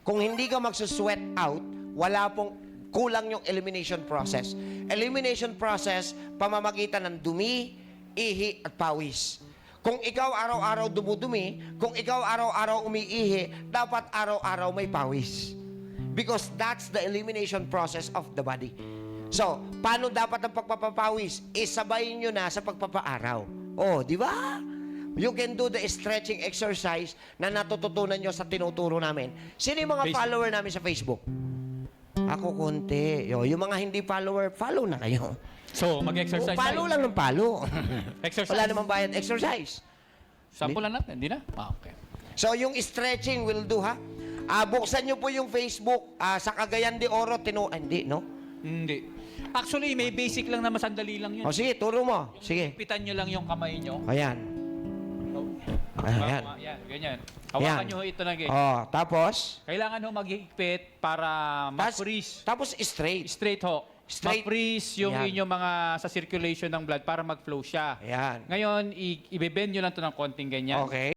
Kung hindi ka magsusweat out, wala pong kulang yung elimination process. Elimination process, pamamagitan ng dumi, ihi, at pawis. Kung ikaw araw-araw dumudumi, kung ikaw araw-araw umiihi, dapat araw-araw may pawis. Because that's the elimination process of the body. So, paano dapat ang pagpapapawis? Isabayin nyo na sa pagpapaaraw. Oh, di ba? You can do the stretching exercise na natututunan nyo sa tinuturo namin. Sino yung mga follower namin sa Facebook? Ako konti. Yung mga hindi follower, follow na kayo. So, mag-exercise Follow lang ng follow. Exercise. Wala namang bayad exercise. Sample lang natin, hindi na? Okay. So, yung stretching will do, ha? Buksan nyo po yung Facebook sa Cagayan de Oro. Hindi, no? Hindi. Actually, may basic lang na masandali lang yun. O, sige, turo mo. Sige. Pitan nyo lang yung kamay nyo. Ayan. Ayan. Yan, ganyan. Hawakan Ayan. nyo ito lang. Tapos? Kailangan ho maghigpit para mag-freeze. Tapos straight. Straight ho. Straight. Mag-freeze yung Ayan. inyong mga sa circulation ng blood para mag-flow siya. Ayan. Ngayon, i-bend nyo lang ito ng konting ganyan. Okay.